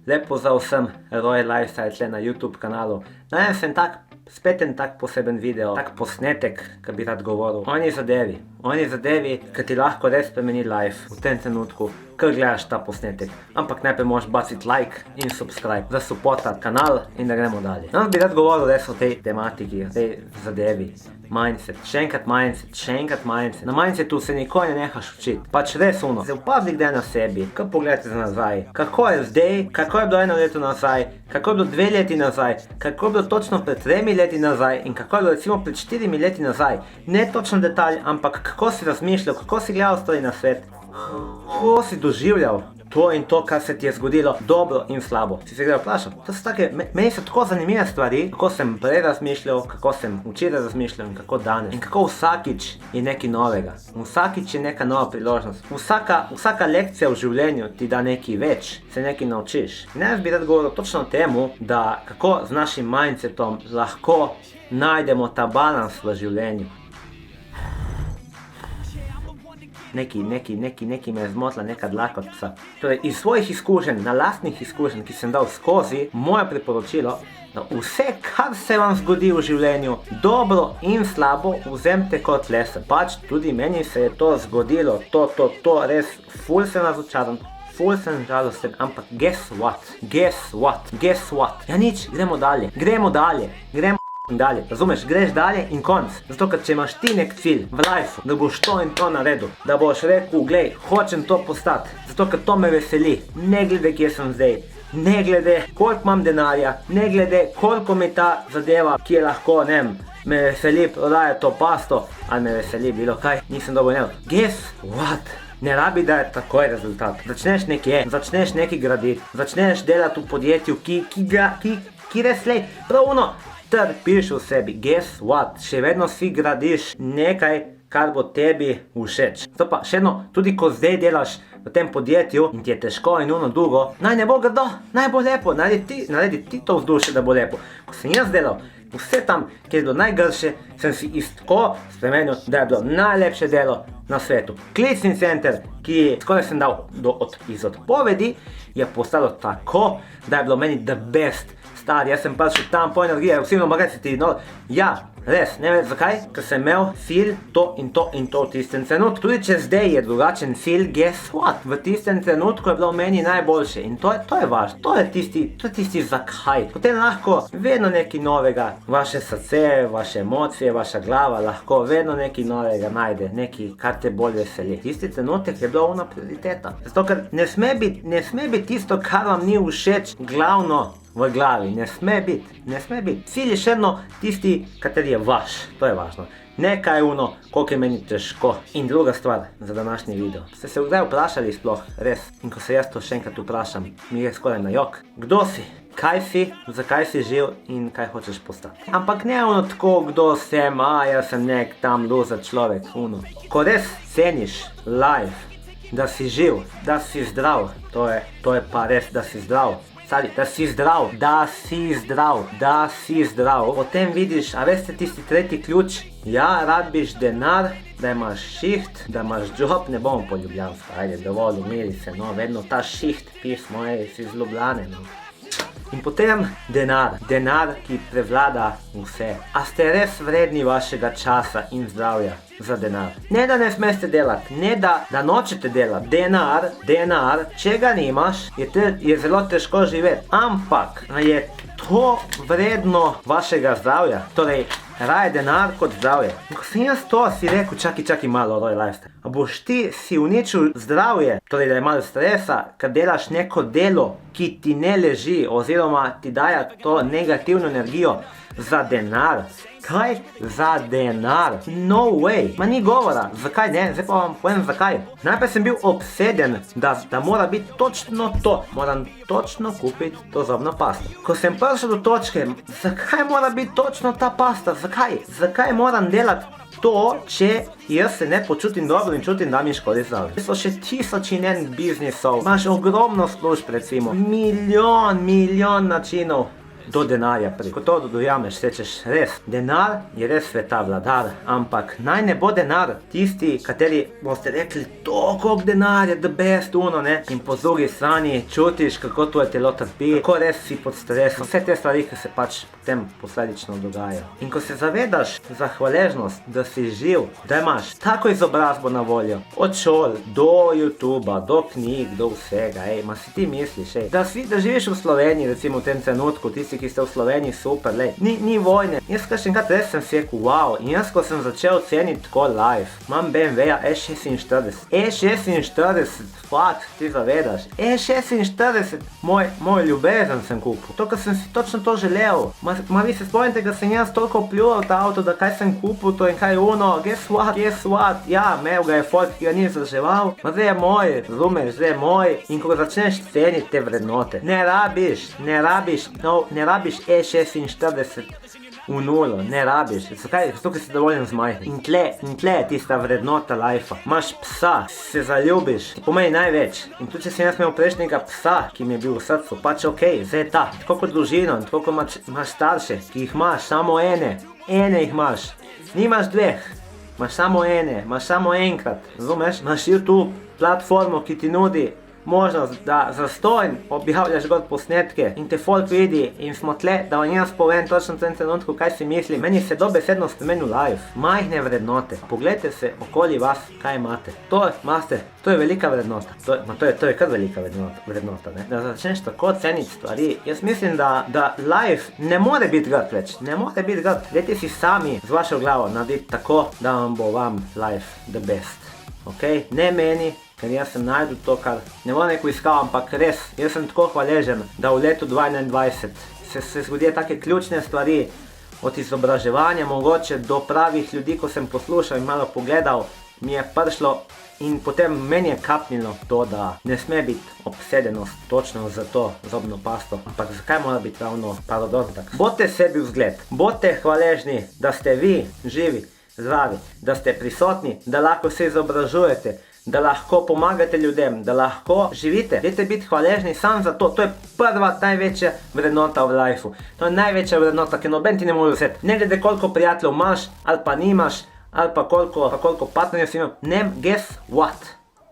Lep pozdrav vsem, Royal Lifestyle tle na YouTube kanalu. Danes sem spet en tak poseben video, tak posnetek, ki bi rad govoril. Oni zadevi, ki ti lahko res spremeni life v tem trenutku, ko gledaš ta posnetek. Ampak najprej moraš baciti like in subscribe, da supportat kanal in da gremo dalje. Danes bi rad govoril res o tej tematiki, o tej zadevi. Mindset, še enkrat mindset. Na mindsetu se nikoli ne nehaš učiti. Pač res uno. Se opazi kdaj na sebi, ko pogledate za nazaj. Kako je zdaj, kako je bilo 1 leto nazaj, kako je bilo 2 leti nazaj, kako je bilo točno pred 3 leti nazaj in kako je bilo recimo pred 4 leti nazaj. Ne točno detalj, ampak kako si razmišljal, kako si gledal stvari na svet, kako si doživljal to in to, kar se ti je zgodilo, dobro in slabo. Si se kdaj vprašal? To so take, meni so tako zanimive stvari, kako sem prej razmišljal, kako sem včeraj razmišljal in kako danes. In kako vsakič je nekaj novega. Vsakič je neka nova priložnost. Vsaka lekcija v življenju ti da nekaj več, se nekaj naučiš. In jaz bi rad govoril točno o temu, da kako z našim mindsetom lahko najdemo ta balans v življenju. Neki me je zmotila neka dlaka od psa. Torej, iz svojih izkušenj, na lastnih izkušenj, ki sem dal skozi, moje priporočilo, da vse, kar se vam zgodi v življenju, dobro in slabo, vzemite kot lesson. Pač tudi meni se je to zgodilo, res, ful sem razočaran, ful sem žalosten, ampak guess what? Ja nič, gremo dalje. Dalje, razumeš, greš dalje in konc. Zato, ker če imaš ti nek cilj v lifeu, da boš to in to naredil, da boš rekel, glej, hočem to postati, zato, ker to me veseli, ne glede, kje sem zdaj, ne glede, koliko imam denarja, ne glede, koliko mi ta zadeva, ki je lahko, ne vem, me veseli prodajati to pasto, ali me veseli bilo kaj, nisem dobil ne. Guess what? Ne rabi, da je takoj rezultat. Začneš nekaj graditi, začneš delati v podjetju, ki res lej, pravno, trpiš v sebi, guess what, še vedno si gradiš nekaj, kar bo tebi všeč. To pa še eno, tudi ko zdaj delaš v tem podjetju in ti je težko in ono dolgo, naj ne bo grdo, naj bo lepo, naredi ti to vzdušje, da bo lepo. Ko sem jaz delal, vse tam, kjer je bilo najgrše, sem si tako spremenil, da je bilo najlepše delo na svetu. Klicni center, ki skoraj sem dal iz odpovedi, je postalo tako, da je bilo meni the best. Jaz sem prišel tam po energije, vsi magaziti, no, ja, res, ne vem zakaj, ker sem imel cilj to in to v tistem trenutku. Tudi če zdaj je drugačen cilj, guess what, v tistem trenutku je bilo meni najboljše in to je važno, to je tisti zakaj. Potem lahko vedno nekaj novega, vaše srce, vaše emocije, vaša glava lahko vedno nekaj novega najde, nekaj, kar te bolj veseli. Tisti trenutek je bila ona prioriteta. Zato, ker ne sme biti tisto, kar vam ni všeč, glavno v glavi, ne sme biti. Cilj je še eno tisti, kateri je vaš, to je važno. Ne kaj uno, koliko je meni težko. In druga stvar za današnji video. Ste se kdaj vprašali sploh, res? In ko se jaz to še enkrat vprašam, mi je skoraj na jok. Kdo si? Kaj si? Zakaj si živ in kaj hočeš postati? Ampak ne ono tako, kdo sem, jaz sem nek tam loser človek, uno. Ko res ceniš life, da si živ, da si zdrav, to je pa res, da si zdrav. Da si zdrav. Potem vidiš, a veste tisti tretji ključ? Ja, rabiš denar, da imaš šiht, da imaš job, ne bomo po ljubljansko, ajde, dovolj, umiri se, no, vedno ta šiht, pismo je iz Ljubljane, no. In potem denar, ki prevlada vse. A ste res vredni vašega časa in zdravja za denar? Ne da ne smeste delati, ne da nočete delati. Denar, če ga nimaš, je zelo težko živeti. Ampak je to vredno vašega zdravja? Torej, raje denar kot zdravje. In ko sem jaz to si rekel, čakaj malo, Royal Lifestyle. A boš ti si uničil zdravje, torej da je malo stresa, ker delaš neko delo, ki ti ne leži, oziroma ti daje to negativno energijo za denar. Kaj? Za denar? No way! Ma ni govora. Zakaj ne? Zdaj pa vam povem zakaj. Najprej sem bil obseden, da mora biti točno to. Moram točno kupiti to zobno pasto. Ko sem prišel do točke, zakaj mora biti točno ta pasta? Zakaj? Zakaj moram delati to, če jaz se ne počutim dobro in čutim, da mi škodi zdravje? So še 1000 in en biznisov. Imaš ogromno služb, recimo. Milijon načinov do denarja priti. Ko to dojameš, rečeš res, denar je res sveta vladar, ampak naj ne bo denar tisti, kateri boste rekli, to koliko denar je the best, ne? In po drugi strani čutiš, kako tvoje telo trpi, kako res si pod stresom, vse te stvari, ki se pač potem posledično dogajajo. In ko se zavedaš za hvaležnost, da si živ, da imaš tako izobrazbo na voljo, od šol do YouTubea, do knjig, do vsega, ma si ti misliš, da živiš v Sloveniji, recimo v tem trenutku, tisti, ki ste v Sloveniji, super, ni vojne. Jaz kakšenkrat res sem si rekel, wow, in jaz ko sem začel ceniti tako life, imam BMW-ja E46, fakt, ti zavedaš, E46, moj ljubezen sem kupil, to, ker sem si točno to želel. Ma vi se spomnite, da sem jaz toliko pljuval ta avto, da kaj sem kupil to in kaj guess what, ja, imel ga je folk, ki ga ni vzdrževal, ma zdaj je moj, razumeš, zdaj je moj, in ko začneš ceniti te vrednote, ne rabiš E46 v nulo, ne rabiš, zakaj, zato ker si dovoljen z majhnim. In tle je tista vrednota lajfa. Imaš psa, se zaljubiš, ti pomeni največ. In tudi če sem jaz imel prejšnjega psa, ki mi je bil v srcu, pač okej, zdaj je ta. Tako kot družino, tako kot imaš starše, ki jih imaš, samo ene jih imaš, nimaš dveh, imaš samo ene, imaš samo enkrat, razumeš? Imaš YouTube platformo, ki ti nudi možnost, da zastonj objavljaš gor posnetke in te folk vidi in smo tle, da vam jaz povem točno v tem trenutku, kaj si mislim. Meni se dobesedno spremenil life. Majhne vrednote. Poglejte se okoli vas, kaj imate. To je velika vrednota. To je kar velika vrednota, ne? Da začneš tako ceniti stvari. Jaz mislim, da life ne more biti grd več. Ne more biti grd. Dajte si sami z vašo glavo narediti tako, da vam life the best. Ok? Ne meni, ker jaz sem najdel to, kar ne bom neko iskal, ampak res, jaz sem tako hvaležen, da v letu 2021 se zgodijo take ključne stvari, od izobraževanja mogoče do pravih ljudi, ko sem poslušal in malo pogledal, mi je prišlo in potem meni je kapnilo to, da ne sme biti obsedenost točno za to zobno pasto, ampak zakaj mora biti ravno parodontak? Bodite sebi vzgled, bodite hvaležni, da ste vi živi, zdravi, da ste prisotni, da lahko se izobražujete, da lahko pomagate ljudem, da lahko živite. Dajte biti hvaležni sam za to. To je prva največja vrednota v lifeu. To je največja vrednota, ki noben ti ne more vzeti. Ne glede koliko prijateljev imaš, ali pa nimaš, ali pa koliko partnerjev si imel. Ne, guess what?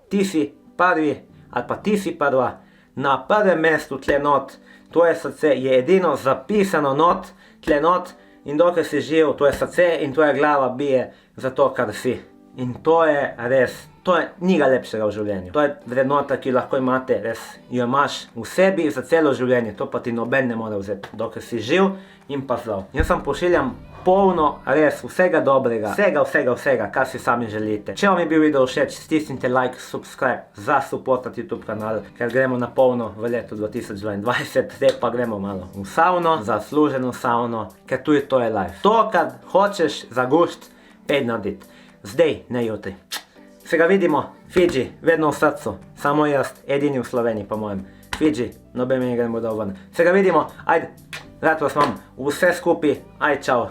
Ti si prvi, ali pa ti si prva, na prvem mestu tle not. Tvoje srce je edino zapisano not, tle not, in dokler si živ, tvoje srce in tvoja glava bije za to, kar si. In to je res, to je niga lepšega v življenju. To je vrednota, ki lahko imate, res, jo imaš v sebi za celo življenje, to pa ti noben ne more vzeti, dokler si živ in pa zdrav. Jaz vam pošiljam polno, res, vsega dobrega, vsega, kar si sami želite. Če vam je bil video všeč, stisnite like, subscribe za supportati YouTube kanal, ker gremo na polno v letu 2022, zdaj pa gremo malo v savno, zasluženo savno, ker tudi to je life. To, kar hočeš zagušt, pej narediti. Zdaj, ne jutri. Se ga vidimo, Fidži, vedno v srcu, samo jaz, edini v Sloveniji, po mojem. Fidži, noben mi ne gremo dolgo. Se ga vidimo, ajde, rad vas imam, vse skupaj, aj čau.